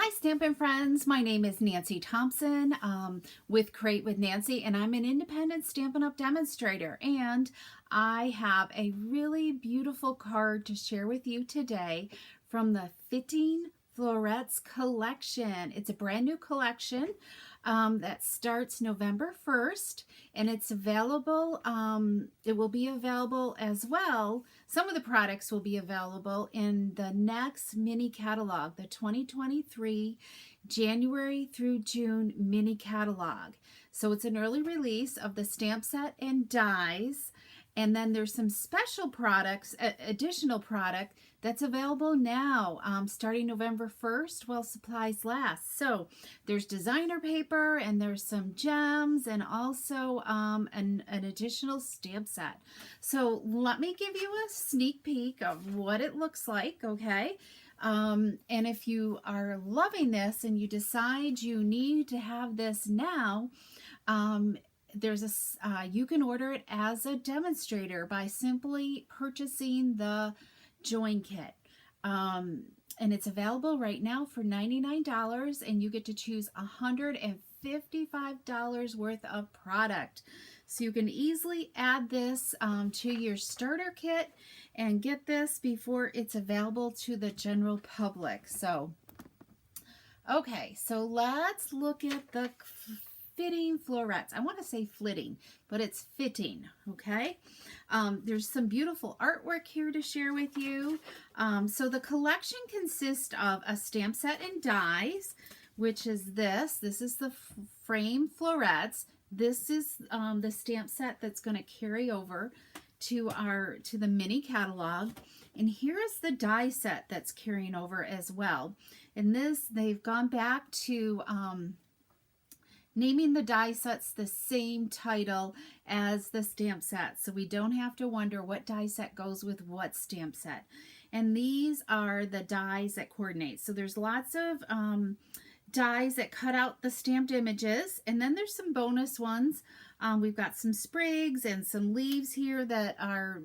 Hi, Stampin' friends. My name is Nancy Thompson with Create with Nancy, and I'm an independent Stampin' Up! Demonstrator. And I have a really beautiful card to share with you today from the Fitting Florets Collection. It's a brand new collection that starts November 1st, and it's available. It will be available as well. Some of the products will be available in the next mini catalog, the 2023 January through June mini catalog. So it's an early release of the stamp set and dies. And then there's some special products, additional product that's available now, starting November 1st while supplies last. So there's designer paper and there's some gems and also an additional stamp set. So let me give you a sneak peek of what it looks like, okay? And if you are loving this and you decide you need to have this now, you can order it as a demonstrator by simply purchasing the join kit. And it's available right now for $99, and you get to choose $155 worth of product. So you can easily add this to your starter kit and get this before it's available to the general public. So, okay, so let's look at the Fitting Florets. I want to say flitting, but it's fitting, okay? There's some beautiful artwork here to share with you. So the collection consists of a stamp set and dies, which is this. This is the frame florets. This is the stamp set that's going to carry over to the mini catalog. And here is the die set that's carrying over as well. And this, they've gone back to naming the die sets the same title as the stamp set, so we don't have to wonder what die set goes with what stamp set. And these are the dies that coordinate. So there's lots of dies that cut out the stamped images, and then there's some bonus ones. We've got some sprigs and some leaves here that are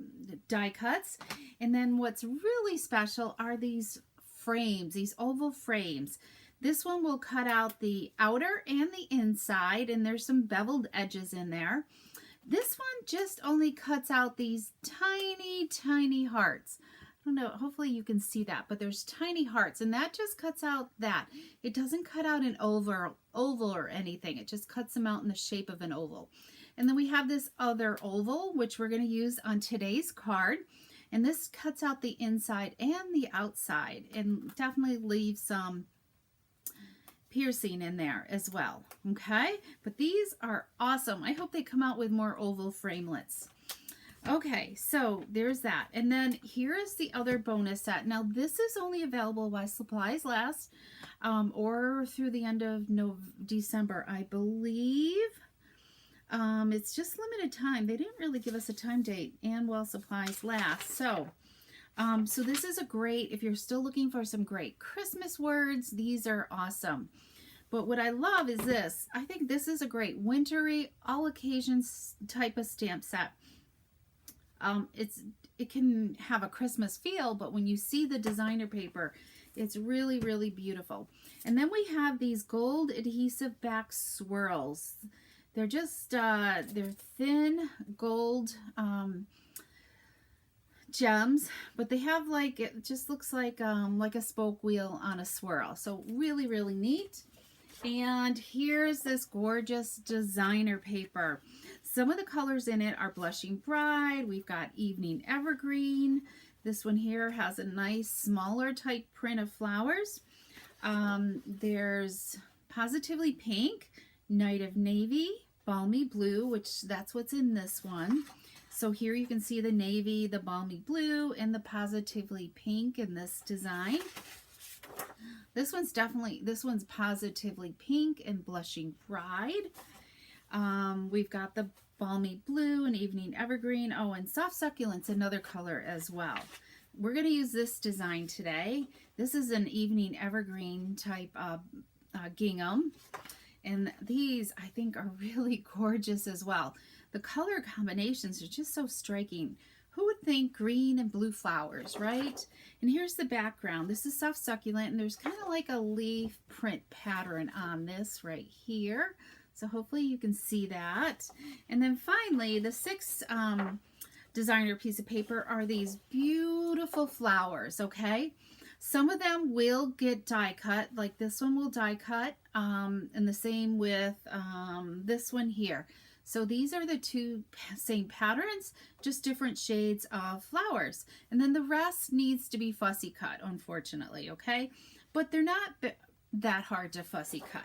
die cuts. And then what's really special are these frames, these oval frames. This one will cut out the outer and the inside, and there's some beveled edges in there. This one just only cuts out these tiny, tiny hearts. I don't know, hopefully you can see that, but there's tiny hearts, and that just cuts out that. It doesn't cut out an oval or anything. It just cuts them out in the shape of an oval. And then we have this other oval, which we're going to use on today's card. And this cuts out the inside and the outside, and definitely leaves some piercing in there as well, okay? But these are awesome. I hope they come out with more oval framelets. Okay, so there's that. And then here is the other bonus set. Now this is only available while supplies last, or through the end of December, I believe. It's just limited time. They didn't really give us a time date, and while supplies last. So this is a great, if you're still looking for some great Christmas words, these are awesome. But what I love is this. I think this is a great wintry, all occasions type of stamp set. It can have a Christmas feel, but when you see the designer paper, it's really, really beautiful. And then we have these gold adhesive back swirls. They're just, they're thin gold gems, but they have like, it just looks like a spoke wheel on a swirl. So really, really neat. And here's this gorgeous designer paper. Some of the colors in it are Blushing Bride. We've got Evening Evergreen. This one here has a nice smaller type print of flowers. There's Positively Pink, Night of Navy, Balmy Blue, which that's what's in this one. So here you can see the navy, the balmy blue, and the Positively Pink in this design. This one's Positively Pink and Blushing Bride. We've got the Balmy Blue and Evening Evergreen. Oh, and Soft Succulent's another color as well. We're going to use this design today. This is an Evening Evergreen type of gingham. And these, I think, are really gorgeous as well. The color combinations are just so striking Who would think green and blue flowers, right? And here's the background. This is soft succulent, and there's kind of like a leaf print pattern on this right here. So hopefully you can see that. And then finally, the sixth designer piece of paper are these beautiful flowers, okay? Some of them will get die cut, like this one will die cut, and the same with this one here. So these are the two same patterns, just different shades of flowers. And then the rest needs to be fussy cut, unfortunately, okay? But they're not that hard to fussy cut.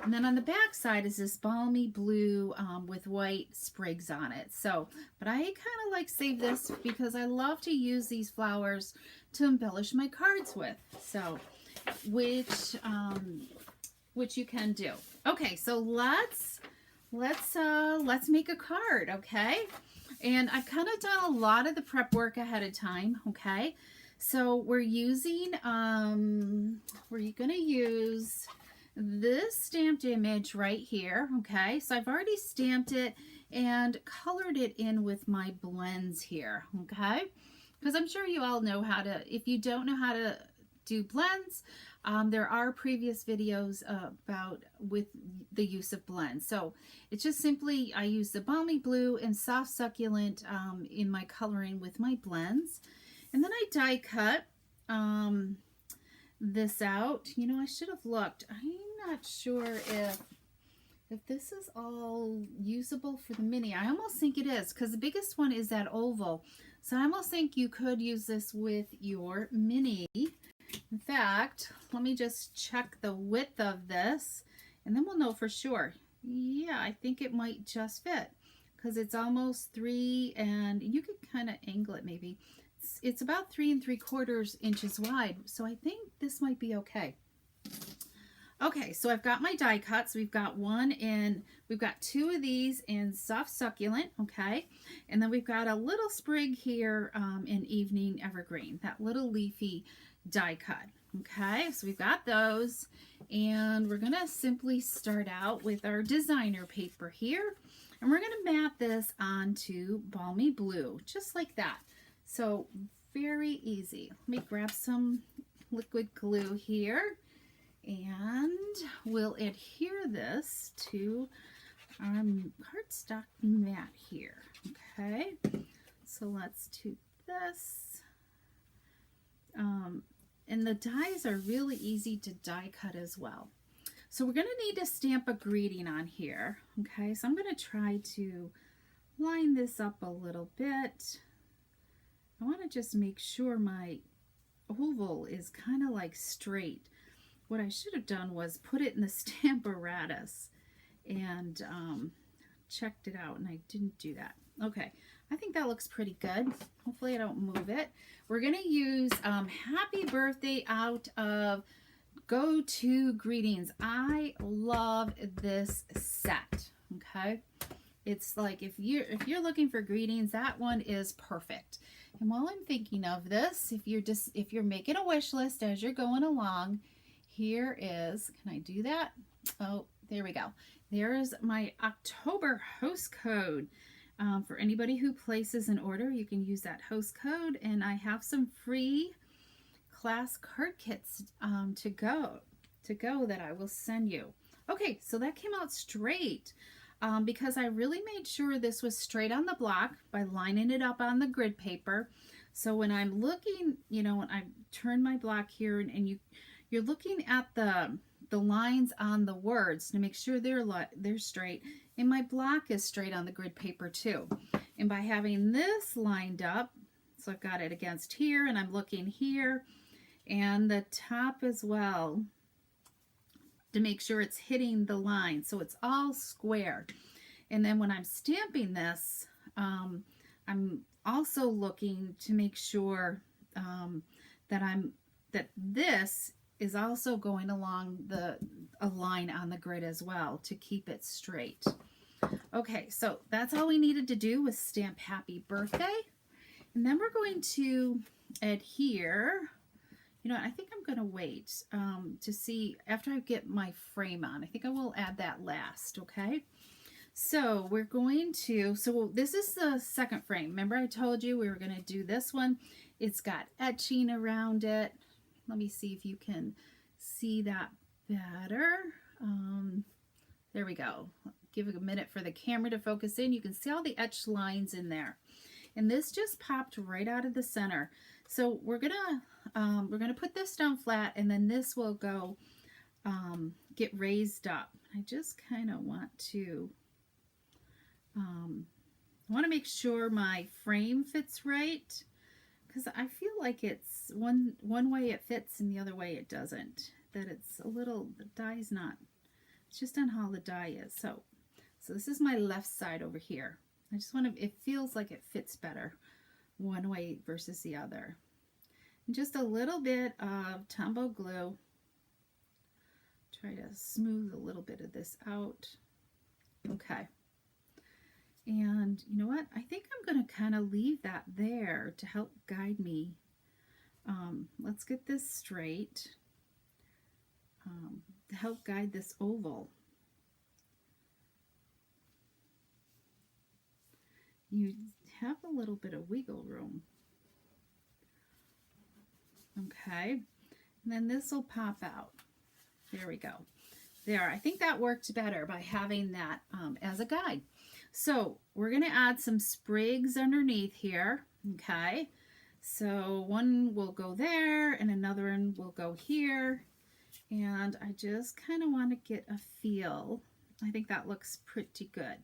And then on the back side is this balmy blue with white sprigs on it. So, but I kind of like save this because I love to use these flowers to embellish my cards with. So, which you can do. Okay, so let's make a card, okay? And I've kind of done a lot of the prep work ahead of time, okay? So we're using we're gonna use this stamped image right here, okay? So I've already stamped it and colored it in with my blends here, okay? Because I'm sure you all know how to, if you don't know how to do blends, there are previous videos about with the use of blends. So it's just simply, I use the balmy blue and soft succulent in my coloring with my blends. And then I die cut this out. You know, I should have looked. I'm not sure if this is all usable for the mini. I almost think it is, because the biggest one is that oval. So I almost think you could use this with your mini. In fact, let me just check the width of this, and then we'll know for sure. Yeah, I think it might just fit, because it's almost 3, and you could kind of angle it maybe. It's about 3 3/4 inches wide, so I think this might be okay. Okay, so I've got my die cuts. We've got we've got 2 of these in soft succulent, okay? And then we've got a little sprig here in evening evergreen, that little leafy die cut, okay? So we've got those, and we're gonna simply start out with our designer paper here, and we're gonna map this onto balmy blue, just like that. So very easy. Let me grab some liquid glue here, and we'll adhere this to our cardstock mat here, okay? So let's do this. And the dies are really easy to die cut as well. So we're going to need to stamp a greeting on here, okay? So I'm going to try to line this up a little bit. I want to just make sure my oval is kind of like straight. What I should have done was put it in the Stamparatus and checked it out, and I didn't do that. Okay, I think that looks pretty good. Hopefully I don't move it. We're going to use Happy Birthday out of Go To Greetings. I love this set, okay? It's like if you're looking for greetings, that one is perfect. And while I'm thinking of this, if you're making a wish list as you're going along, here is, can I do that? Oh, there we go. There's my October host code. For anybody who places an order, you can use that host code, and I have some free class card kits to go that I will send you. Okay, so that came out straight because I really made sure this was straight on the block by lining it up on the grid paper. So when I'm looking, you know, when I turn my block here, and you're looking at the lines on the words to make sure they're straight, and my block is straight on the grid paper too. And by having this lined up, so I've got it against here, and I'm looking here, and the top as well, to make sure it's hitting the line, so it's all square. And then when I'm stamping this, I'm also looking to make sure that this is also going along a line on the grid as well to keep it straight. Okay, so that's all we needed to do was stamp Happy Birthday. And then we're going to adhere. You know, I think I'm going to wait to see after I get my frame on. I think I will add that last, okay? So we're going to, so this is the second frame. Remember I told you we were going to do this one. It's got etching around it. Let me see if you can see that better. There we go. Give it a minute for the camera to focus in. You can see all the etched lines in there. And this just popped right out of the center. So we're gonna put this down flat, and then this will go get raised up. I just kind of want to make sure my frame fits right, because I feel like it's one way it fits and the other way it doesn't. That it's a little, the die's not, it's just on how the die is. So this is my left side over here. I just want to, it feels like it fits better one way versus the other. And just a little bit of Tombow glue. Try to smooth a little bit of this out. Okay. And you know what? I think I'm going to kind of leave that there to help guide me. Let's get this straight. To help guide this oval. You have a little bit of wiggle room. Okay, and then this will pop out. There we go. There, I think that worked better by having that as a guide. So we're going to add some sprigs underneath here. Okay, so one will go there and another one will go here. And I just kind of want to get a feel. I think that looks pretty good.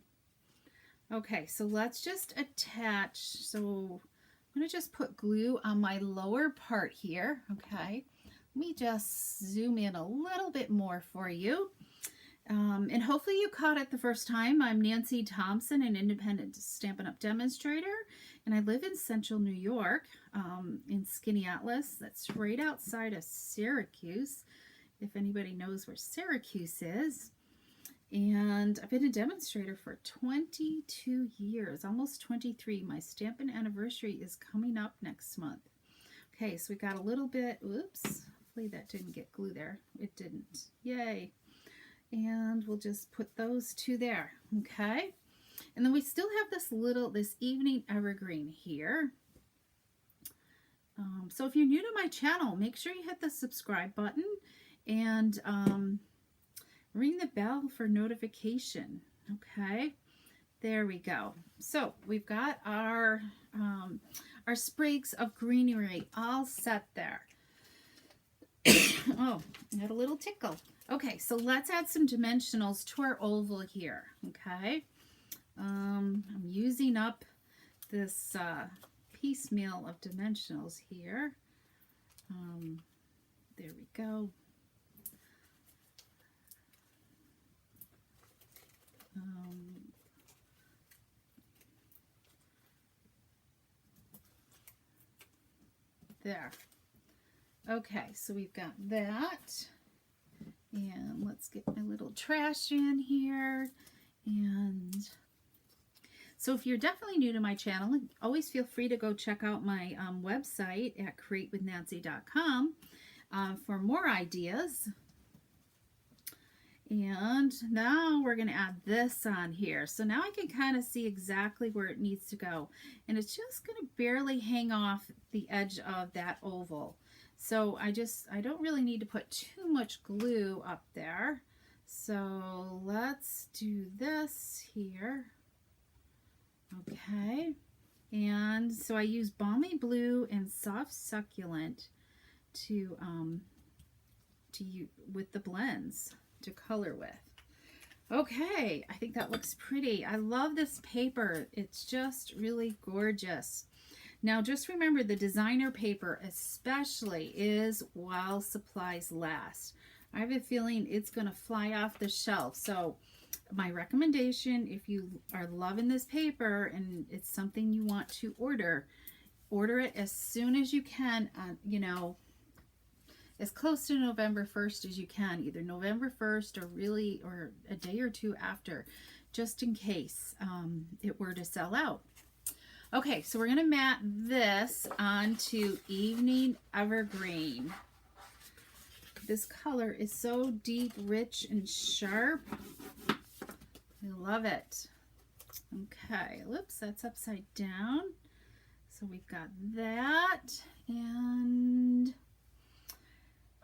Okay, so let's just attach. So I'm going to just put glue on my lower part here. Okay, let me just zoom in a little bit more for you. And hopefully you caught it the first time. I'm Nancy Thompson, an independent Stampin' Up! Demonstrator, and I live in central New York in Skinny Atlas. That's right outside of Syracuse, if anybody knows where Syracuse is. And I've been a demonstrator for 22 years, almost 23. My Stampin' anniversary is coming up next month. Okay, so we got a little bit, oops, hopefully that didn't get glue there. It didn't, yay. And we'll just put those two there, okay? And then we still have this evening evergreen here. So if you're new to my channel, make sure you hit the subscribe button and ring the bell for notification. Okay, there we go. So we've got our sprigs of greenery all set there. Oh, I had a little tickle. Okay, so let's add some dimensionals to our oval here. Okay, I'm using up this piecemeal of dimensionals here. There we go. There. Okay, so we've got that. And let's get my little trash in here. And so if you're definitely new to my channel, always feel free to go check out my website at createwithnancy.com for more ideas. And now we're going to add this on here. So now I can kind of see exactly where it needs to go. And it's just going to barely hang off the edge of that oval. So I don't really need to put too much glue up there. So let's do this here. Okay. And so I use Balmy Blue and Soft Succulent with the blends to color with. Okay, I think that looks pretty. I love this paper. It's just really gorgeous. Now just remember, the designer paper especially is while supplies last. I have a feeling it's going to fly off the shelf. So my recommendation, if you are loving this paper and it's something you want to order it as soon as you can, you know, as close to November 1st as you can, either November 1st or a day or two after, just in case it were to sell out. Okay, so we're going to mat this onto Evening Evergreen. This color is so deep, rich, and sharp. I love it. Okay, whoops, that's upside down. So we've got that, and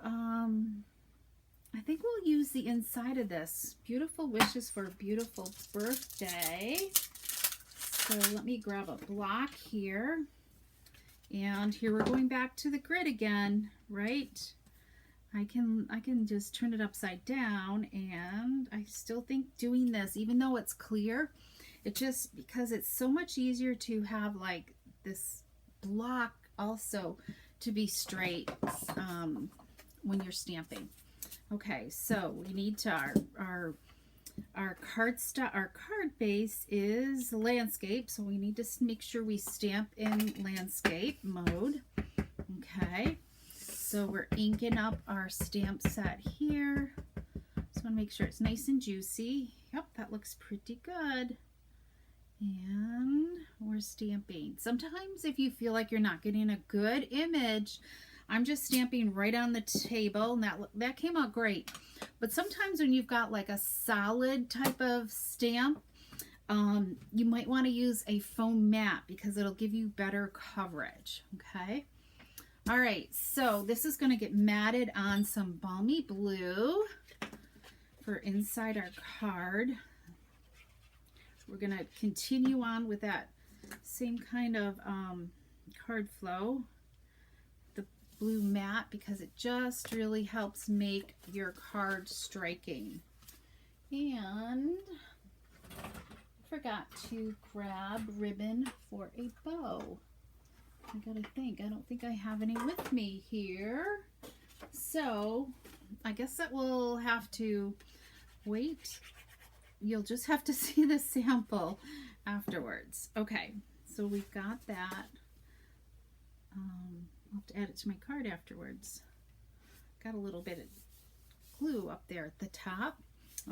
I think we'll use the inside of this. Beautiful wishes for a beautiful birthday. So let me grab a block here. And here we're going back to the grid again, right? I can just turn it upside down, and I still think doing this, even though it's clear, it just, because it's so much easier to have like this block also to be straight when you're stamping. Okay, so we need to our card base is landscape, so we need to make sure we stamp in landscape mode. Okay, so we're inking up our stamp set here. Just want to make sure it's nice and juicy. Yep, that looks pretty good. And we're stamping. Sometimes if you feel like you're not getting a good image, I'm just stamping right on the table, and that came out great. But sometimes when you've got like a solid type of stamp, you might want to use a foam mat because it'll give you better coverage. Okay. All right, so this is going to get matted on some balmy blue for inside our card. We're going to continue on with that same kind of card flow, the blue matte, because it just really helps make your card striking. And I forgot to grab ribbon for a bow. I gotta think. I don't think I have any with me here. So I guess that we'll have to wait. You'll just have to see the sample afterwards. Okay, so we've got that. I'll have to add it to my card afterwards. Got a little bit of glue up there at the top.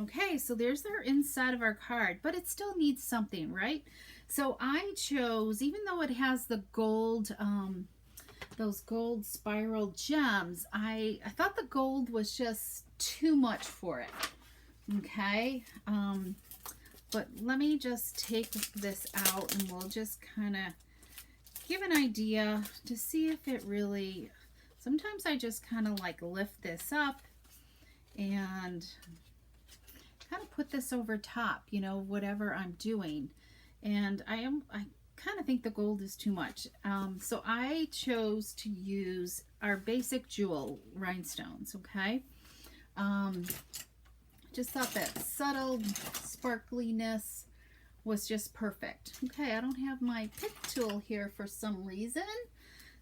Okay, so there's our inside of our card, but it still needs something, right? So I chose, even though it has the gold, those gold spiral gems, I thought the gold was just too much for it. Okay, but let me just take this out and we'll just kind of give an idea to see if it really, sometimes I just kind of like lift this up and kind of put this over top, you know, whatever I'm doing. And I kind of think the gold is too much. So I chose to use our basic jewel rhinestones, okay? Just thought that subtle sparkliness was just perfect. Okay, I don't have my pick tool here for some reason.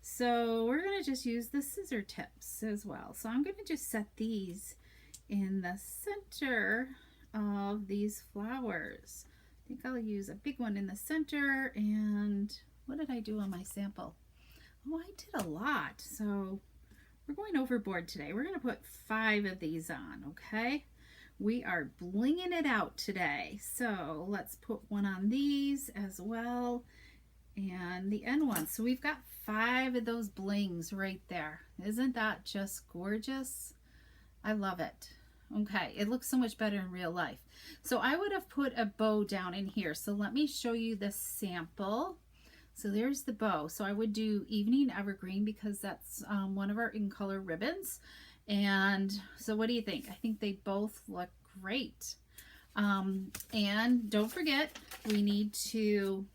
So we're going to just use the scissor tips as well. So I'm going to just set these in the center of these flowers. I think I'll use a big one in the center. And what did I do on my sample? Oh, I did a lot. So we're going overboard today. We're going to put 5 of these on, okay? We are blinging it out today. So let's put one on these as well. And the end one. So we've got 5 of those blings right there. Isn't that just gorgeous? I love it. Okay, it looks so much better in real life. So I would have put a bow down in here. So let me show you the sample. So there's the bow. So I would do Evening Evergreen because that's one of our in color ribbons. And so what do you think? I think they both look great. And don't forget, we need to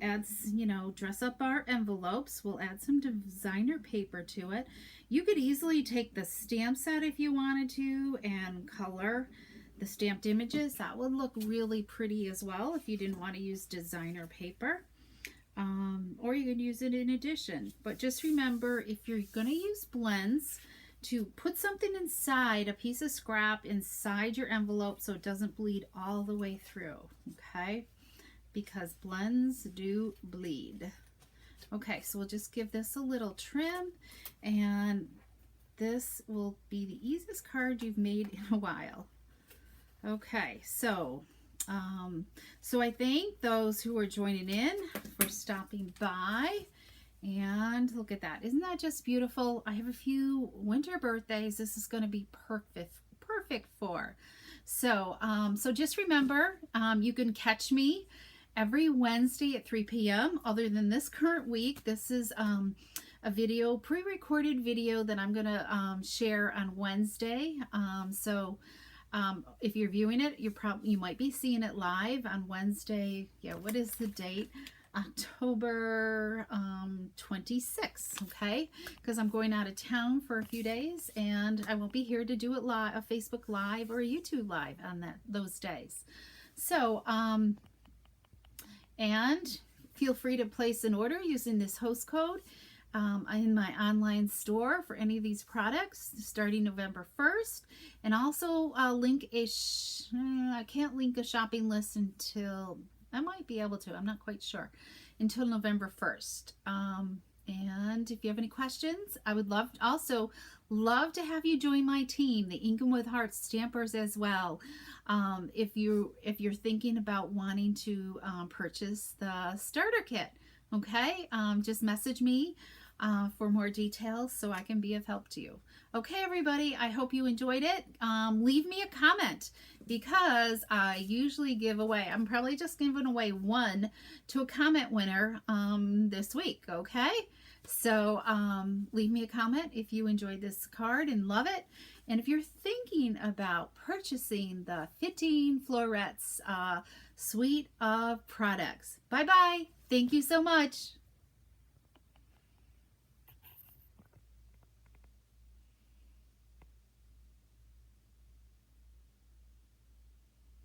add, you know, dress up our envelopes. We'll add some designer paper to it. You could easily take the stamp set if you wanted to and color the stamped images. That would look really pretty as well if you didn't want to use designer paper. Or you could use it in addition. But just remember, if you're going to use blends, to put something inside, a piece of scrap inside your envelope so it doesn't bleed all the way through, okay? Because blends do bleed. Okay, so we'll just give this a little trim, and this will be the easiest card you've made in a while. Okay, so I thank those who are joining in for stopping by. And look at that. Isn't that just beautiful? I have a few winter birthdays this is going to be perfect for. So, so just remember, you can catch me every Wednesday at 3 p.m. Other than this current week, this is a video, pre-recorded video that I'm gonna share on Wednesday. If you're viewing it, you might be seeing it live on Wednesday. Yeah, what is the date? October 26th, okay? Because I'm going out of town for a few days, and I won't be here to do it live, a Facebook Live or a YouTube Live on those days. So, and feel free to place an order using this host code in my online store for any of these products starting November 1st. And also link I can't link a shopping list until, I might be able to, I'm not quite sure, until November 1st. And if you have any questions, I would love to have you join my team, the Ink 'em with Hearts Stampers, as well. If you're thinking about wanting to purchase the starter kit, okay, just message me for more details so I can be of help to you. Okay, everybody, I hope you enjoyed it. Leave me a comment, because I usually give away, I'm probably just giving away one to a comment winner this week, okay? So leave me a comment if you enjoyed this card and love it. And if you're thinking about purchasing the Fitting Florets suite of products. Bye-bye. Thank you so much.